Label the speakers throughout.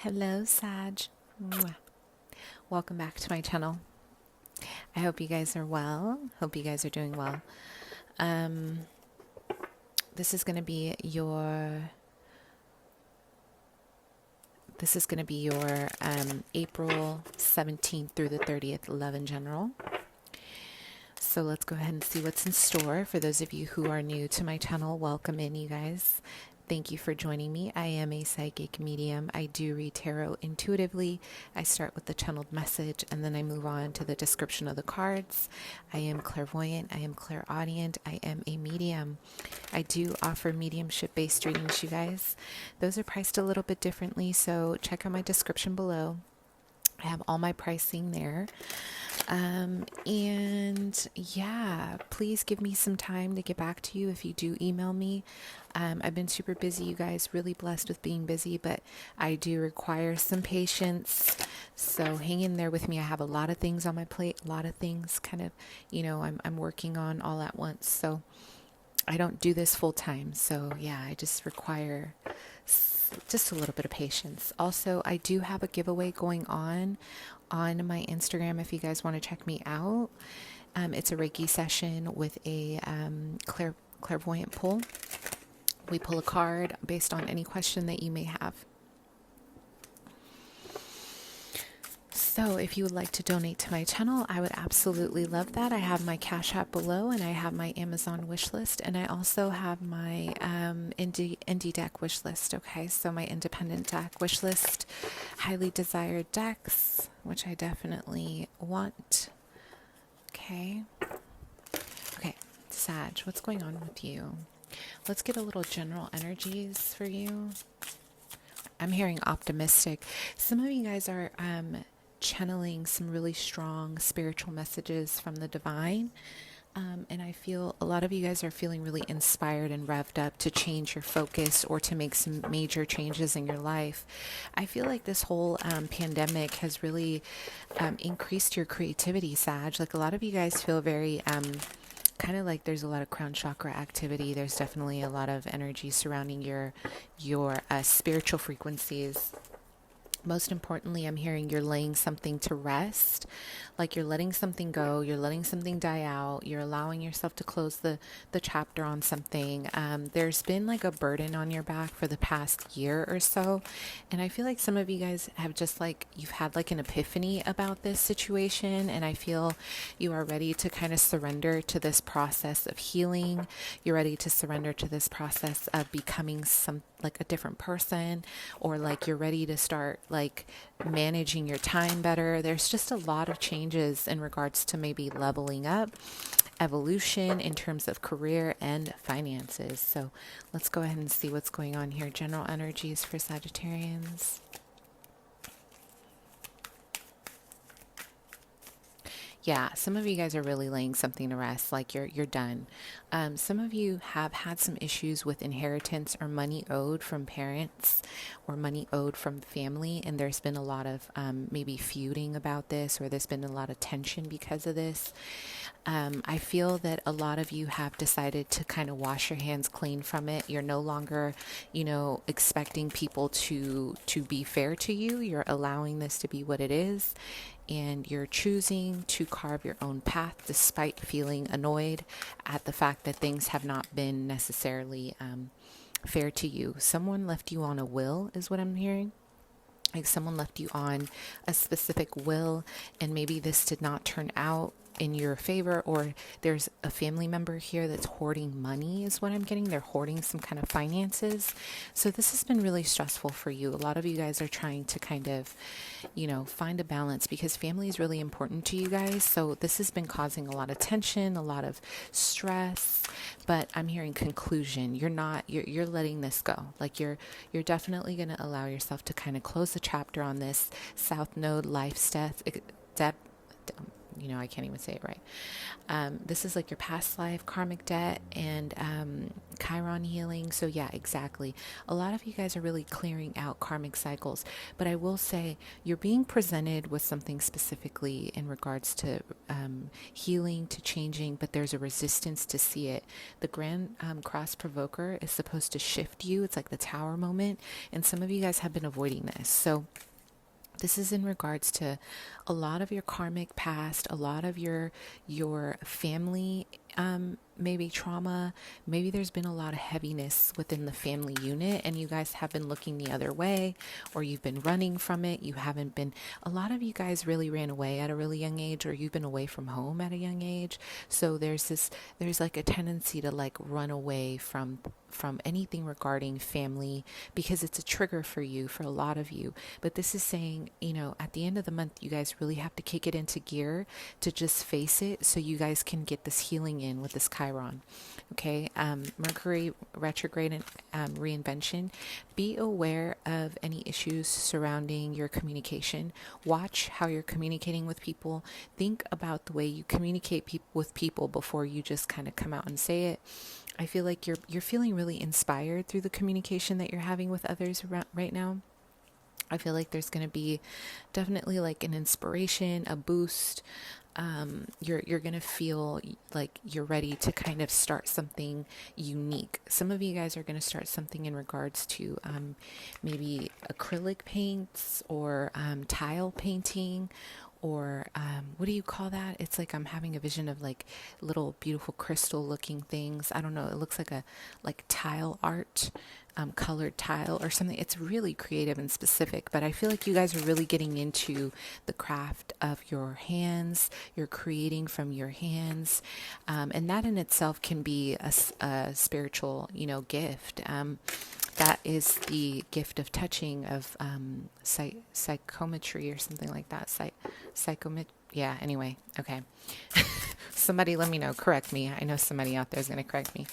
Speaker 1: Hello, Sag. Mwah. Welcome back to my channel. I hope you guys are well. Hope you guys are doing well. Um, this is going to be your April 17th through the 30th love in general. So let's go ahead and see what's in store. For those of you who are new to my channel, welcome in, you guys. Thank you for joining me. I am a psychic medium. I do read tarot intuitively. I start with the channeled message and then I move on to the description of the cards. I am clairvoyant. I am clairaudient. I am a medium. I do offer mediumship-based readings, you guys. Those are priced a little bit differently, so check out my description below. I have all my pricing there. And yeah, please give me some time to get back to you if you do email me. I've been super busy, you guys, really blessed with being busy, but I do require some patience. So hang in there with me. I have a lot of things on my plate, a lot of things kind of, I'm working on all at once. So I don't do this full time. So yeah, I just require just a little bit of patience. Also, I do have a giveaway going on my Instagram if you guys want to check me out. It's a Reiki session with a clairvoyant pull. We pull a card based on any question that you may have. So if you would like to donate to my channel, I would absolutely love that. I have my Cash App below and I have my Amazon wish list, and I also have my indie deck wish list. Okay, so my independent deck wish list, highly desired decks, which I definitely want. Okay, Sag, what's going on with you? Let's get a little general energies for you. I'm hearing optimistic. Some of you guys are channeling some really strong spiritual messages from the divine. And I feel a lot of you guys are feeling really inspired and revved up to change your focus or to make some major changes in your life. I feel like this whole pandemic has really increased your creativity, Sag. Like a lot of you guys feel very kind of like there's a lot of crown chakra activity. There's definitely a lot of energy surrounding your spiritual frequencies. Most importantly, I'm hearing you're laying something to rest, like you're letting something go, you're letting something die out, you're allowing yourself to close the chapter on something. There's been like a burden on your back for the past year or so, and I feel like some of you guys have just like, you've had like an epiphany about this situation, and I feel you are ready to kind of surrender to this process of healing. You're ready to surrender to this process of becoming like a different person, or like you're ready to start like managing your time better. There's just a lot of changes in regards to maybe leveling up, evolution in terms of career and finances. So let's go ahead and see what's going on here. General energies for Sagittarians. Yeah, some of you guys are really laying something to rest, like you're done. Some of you have had some issues with inheritance or money owed from parents or money owed from family, and there's been a lot of maybe feuding about this, or there's been a lot of tension because of this. I feel that a lot of you have decided to kind of wash your hands clean from it. You're no longer, expecting people to be fair to you. You're allowing this to be what it is. And you're choosing to carve your own path despite feeling annoyed at the fact that things have not been necessarily fair to you. Someone left you on a will is what I'm hearing. Like someone left you on a specific will, and maybe this did not turn out in your favor, or there's a family member here that's hoarding money is what I'm getting. They're hoarding some kind of finances. So this has been really stressful for you. A lot of you guys are trying to kind of, find a balance, because family is really important to you guys. So this has been causing a lot of tension, a lot of stress, but I'm hearing conclusion. You're letting this go. Like you're definitely going to allow yourself to kind of close the chapter on this South Node life I can't even say it right. This is like your past life, karmic debt, and Chiron healing. So, yeah, exactly. A lot of you guys are really clearing out karmic cycles. But I will say you're being presented with something specifically in regards to healing, to changing, but there's a resistance to see it. The Grand Cross Provoker is supposed to shift you. It's like the tower moment. And some of you guys have been avoiding this. So, this is in regards to a lot of your karmic past, a lot of your family, maybe trauma. Maybe there's been a lot of heaviness within the family unit and you guys have been looking the other way, or you've been running from it. You haven't been, a lot of you guys really ran away at a really young age, or you've been away from home at a young age. So there's like a tendency to like run away from anything regarding family, because it's a trigger for you, for a lot of you. But this is saying, at the end of the month, you guys really have to kick it into gear to just face it, so you guys can get this healing in with this Chiron. Okay. Mercury retrograde and reinvention. Be aware of any issues surrounding your communication. Watch how you're communicating with people. Think about the way you communicate with people before you just kind of come out and say it. I feel like you're feeling really inspired through the communication that you're having with others right now. I feel like there's going to be definitely like an inspiration, a boost. You're going to feel like you're ready to kind of start something unique. Some of you guys are going to start something in regards to maybe acrylic paints, or tile painting, or what do you call that? It's like I'm having a vision of like little beautiful crystal looking things. I don't know. It looks like tile art, colored tile or something. It's really creative and specific, but I feel like you guys are really getting into the craft of your hands. You're creating from your hands. And that in itself can be a spiritual, gift. That is the gift of touching, of psychometry or something like that. Yeah, anyway, okay. Somebody let me know, correct me. I know somebody out there is going to correct me.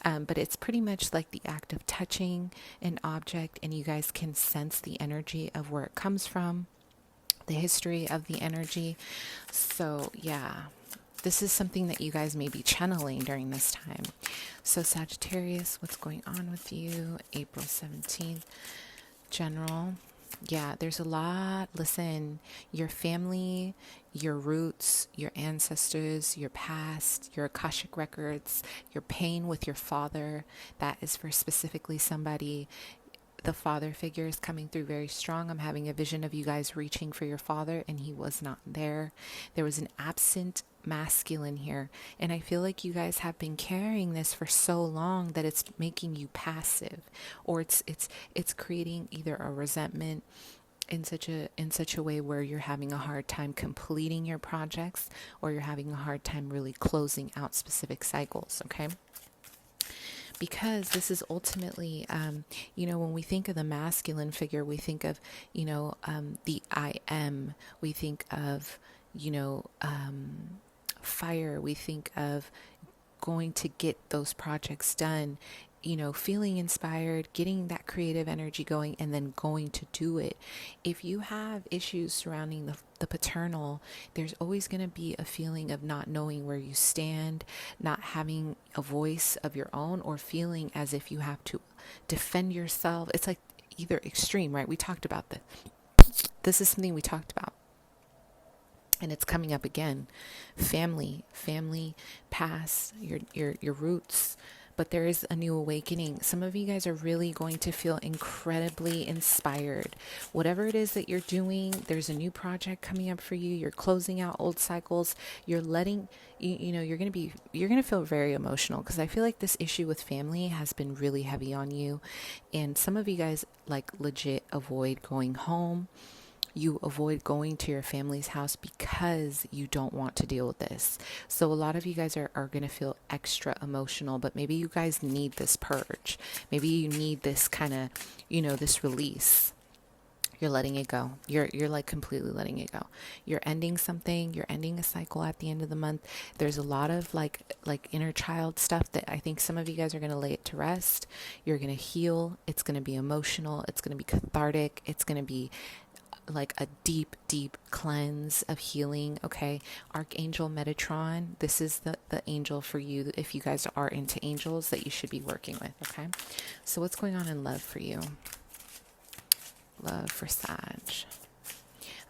Speaker 1: But it's pretty much like the act of touching an object, and you guys can sense the energy of where it comes from, the history of the energy. So, yeah. This is something that you guys may be channeling during this time. So Sagittarius, what's going on with you? April 17th, general. Yeah, there's a lot. Listen, your family, your roots, your ancestors, your past, your Akashic records, your pain with your father, that is for specifically somebody. The father figure is coming through very strong. I'm having a vision of you guys reaching for your father and he was not there. There was an absent masculine here. And I feel like you guys have been carrying this for so long that it's making you passive, or it's creating either a resentment in such a way where you're having a hard time completing your projects, or you're having a hard time really closing out specific cycles. Okay. Because this is ultimately, when we think of the masculine figure, we think of, the I am, we think of, fire, we think of going to get those projects done, feeling inspired, getting that creative energy going, and then going to do it. If you have issues surrounding the paternal, there's always going to be a feeling of not knowing where you stand, not having a voice of your own, or feeling as if you have to defend yourself. It's like either extreme, right? We talked about this. This is something we talked about. And it's coming up again. Family, past, your roots. But there is a new awakening. Some of you guys are really going to feel incredibly inspired. Whatever it is that you're doing, there's a new project coming up for you. You're closing out old cycles. You're letting, you're going to feel very emotional, because I feel like this issue with family has been really heavy on you. And some of you guys like legit avoid going home. You avoid going to your family's house because you don't want to deal with this. So a lot of you guys are going to feel extra emotional, but maybe you guys need this purge. Maybe you need this kind of, this release. You're letting it go. You're like completely letting it go. You're ending something. You're ending a cycle at the end of the month. There's a lot of like inner child stuff that I think some of you guys are going to lay it to rest. You're going to heal. It's going to be emotional. It's going to be cathartic. It's going to be like a deep, deep cleanse of healing. Okay. Archangel Metatron. This is the angel for you. If you guys are into angels that you should be working with. Okay. So what's going on in love for you? Love for Sag.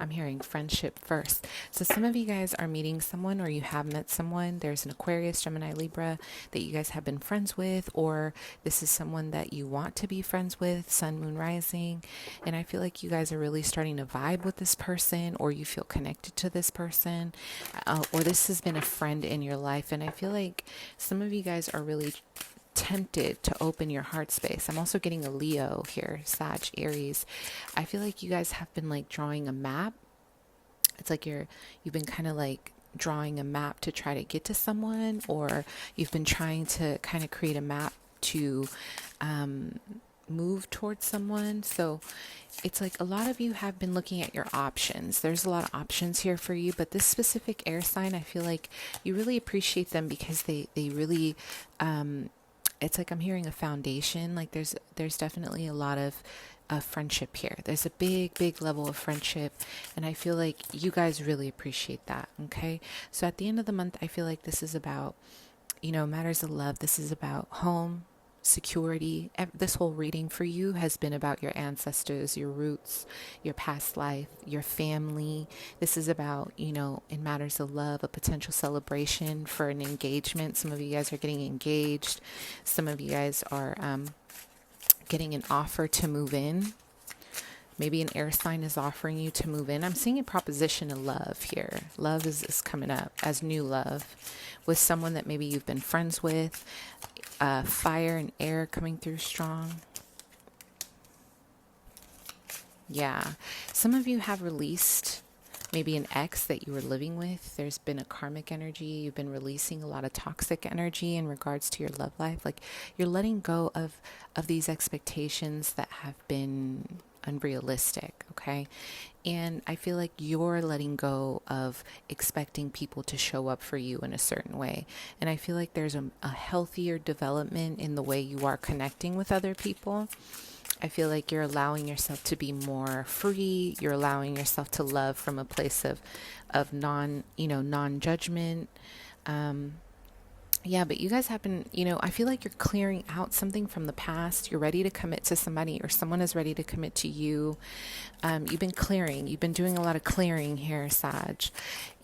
Speaker 1: I'm hearing friendship first. So some of you guys are meeting someone, or you have met someone. There's an Aquarius, Gemini, Libra that you guys have been friends with, or this is someone that you want to be friends with, Sun, Moon, Rising. And I feel like you guys are really starting to vibe with this person, or you feel connected to this person, or this has been a friend in your life. And I feel like some of you guys are really tempted to open your heart space. I'm also getting a Leo here, Sag, Aries. I feel like you guys have been like drawing a map. It's like you've been kind of like drawing a map to try to get to someone, or you've been trying to kind of create a map to move towards someone. So it's like a lot of you have been looking at your options. There's a lot of options here for you, but this specific air sign, I feel like you really appreciate them because they really it's like I'm hearing a foundation. Like there's definitely a lot of friendship here. There's a big level of friendship, and I feel like you guys really appreciate that. Okay, so at the end of the month, I feel like this is about, matters of love. This is about home, security. This whole reading for you has been about your ancestors, your roots, your past life, your family. This is about, in matters of love, a potential celebration for an engagement. Some of you guys are getting engaged. Some of you guys are getting an offer to move in. Maybe an air sign is offering you to move in. I'm seeing a proposition of love here. Love is coming up as new love with someone that maybe you've been friends with. Fire and air coming through strong. Yeah. Some of you have released maybe an ex that you were living with. There's been a karmic energy. You've been releasing a lot of toxic energy in regards to your love life. Like you're letting go of these expectations that have been unrealistic. Okay. And I feel like you're letting go of expecting people to show up for you in a certain way. And I feel like there's a healthier development in the way you are connecting with other people. I feel like you're allowing yourself to be more free. You're allowing yourself to love from a place of non-judgment. Yeah, but you guys have been, I feel like you're clearing out something from the past. You're ready to commit to somebody, or someone is ready to commit to you. You've been clearing. You've been doing a lot of clearing here, Sag.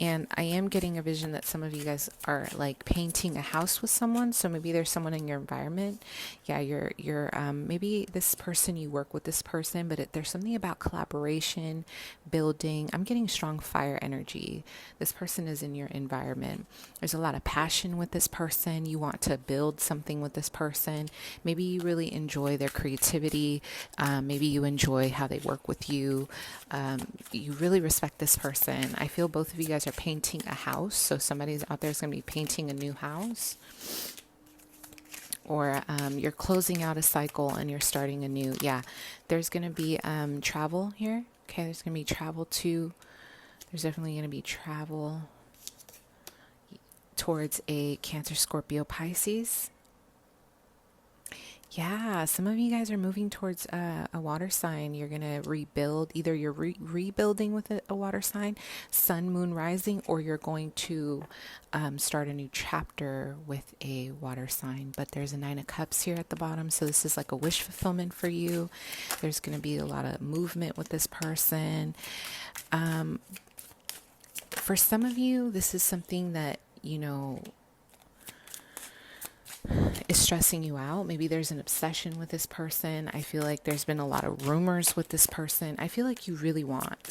Speaker 1: And I am getting a vision that some of you guys are like painting a house with someone. So maybe there's someone in your environment. Yeah, you're maybe this person, you work with this person, but there's something about collaboration, building. I'm getting strong fire energy. This person is in your environment. There's a lot of passion with this person. You want to build something with this person. Maybe you really enjoy their creativity. Maybe you enjoy how they work with you. You really respect this person. I feel both of you guys are painting a house. So somebody's out there is going to be painting a new house. Or you're closing out a cycle and you're starting a new. Yeah, there's going to be travel here. Okay, there's going to be travel to. There's definitely going to be travel towards a Cancer, Scorpio, Pisces. Yeah, some of you guys are moving towards a water sign. You're going to rebuild. Either you're rebuilding with a water sign, Sun, Moon, Rising, or you're going to start a new chapter with a water sign. But there's a 9 of Cups here at the bottom. So this is like a wish fulfillment for you. There's going to be a lot of movement with this person. For some of you, this is something that, is stressing you out. Maybe there's an obsession with this person. I feel like there's been a lot of rumors with this person. I feel like you really want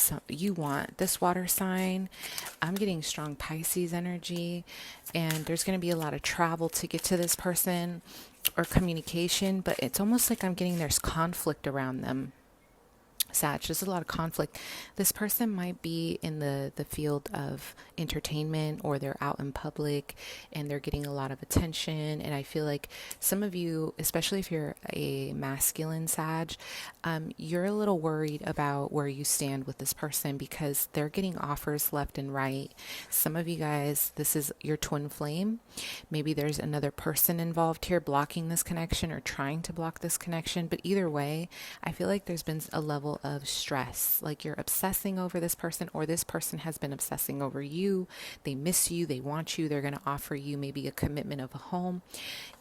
Speaker 1: this water sign. I'm getting strong Pisces energy, and there's going to be a lot of travel to get to this person or communication, but it's almost like I'm getting there's conflict around them. Sag, there's a lot of conflict. This person might be in the field of entertainment, or they're out in public and they're getting a lot of attention. And I feel like some of you, especially if you're a masculine Sag, you're a little worried about where you stand with this person because they're getting offers left and right. Some of you guys, this is your twin flame. Maybe there's another person involved here blocking this connection or trying to block this connection. But either way, I feel like there's been a level of of stress. Like you're obsessing over this person, or this person has been obsessing over you. They miss you. They want you. They're going to offer you maybe a commitment of a home.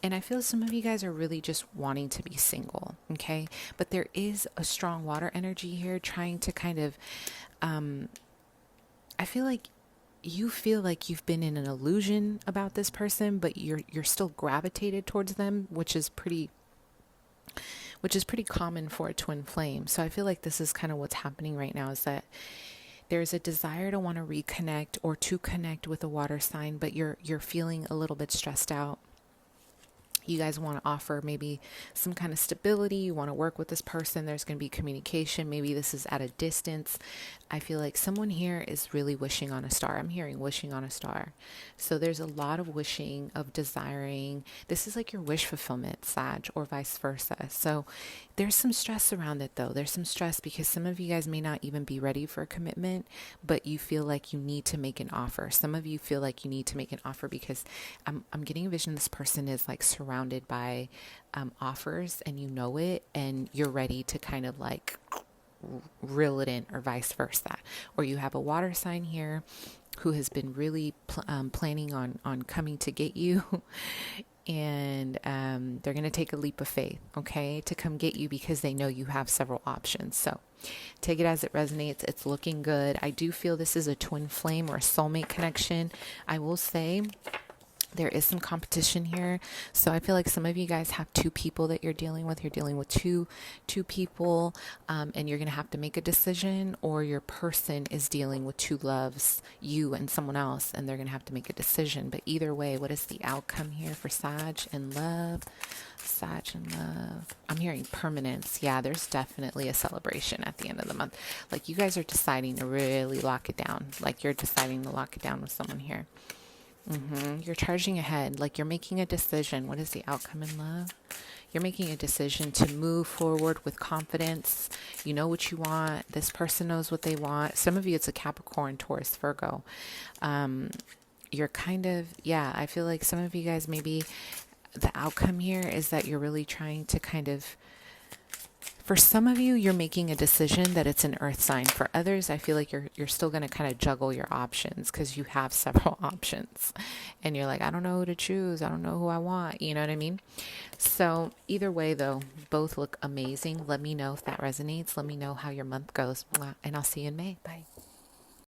Speaker 1: And I feel some of you guys are really just wanting to be single. Okay. But there is a strong water energy here trying to kind of, I feel like you feel like you've been in an illusion about this person, but you're still gravitated towards them, which is pretty common for a twin flame. So I feel like this is kind of what's happening right now, is that there's a desire to want to reconnect or to connect with a water sign, but you're feeling a little bit stressed out. You guys want to offer maybe some kind of stability. You want to work with this person. There's going to be communication. Maybe this is at a distance. I feel like someone here is really wishing on a star. I'm hearing wishing on a star. So there's a lot of wishing, of desiring. This is like your wish fulfillment, Sag, or vice versa. So there's some stress around it, though. There's some stress because some of you guys may not even be ready for a commitment, but you feel like you need to make an offer. Some of you feel like you need to make an offer because I'm getting a vision this person is like surrounded by offers, and you know it, and you're ready to kind of like reel it in, or vice versa. Or you have a water sign here who has been really planning on coming to get you. And they're going to take a leap of faith, okay, to come get you because they know you have several options. So take it as it resonates. It's looking good. I do feel this is a twin flame or a soulmate connection. I will say there is some competition here. So I feel like some of you guys have two people that you're dealing with. You're dealing with two people, and you're going to have to make a decision, or your person is dealing with two loves, you and someone else, and they're going to have to make a decision. But either way, what is the outcome here for Sag and love? Sag and love. I'm hearing permanence. Yeah, there's definitely a celebration at the end of the month. Like you guys are deciding to really lock it down. Like you're deciding to lock it down with someone here. You're charging ahead, like you're making a decision. What is the outcome in love? You're making a decision to move forward with confidence. You know what you want. This person knows what they want. Some of you, it's a Capricorn, Taurus, Virgo. You're kind of, I feel like some of you guys, maybe the outcome here is that you're really trying to kind of, for some of you, you're making a decision that it's an earth sign. For others, I feel like you're still going to kind of juggle your options because you have several options. And you're like, I don't know who to choose. I don't know who I want. You know what I mean? So either way, though, both look amazing. Let me know if that resonates. Let me know how your month goes. And I'll see you in May. Bye.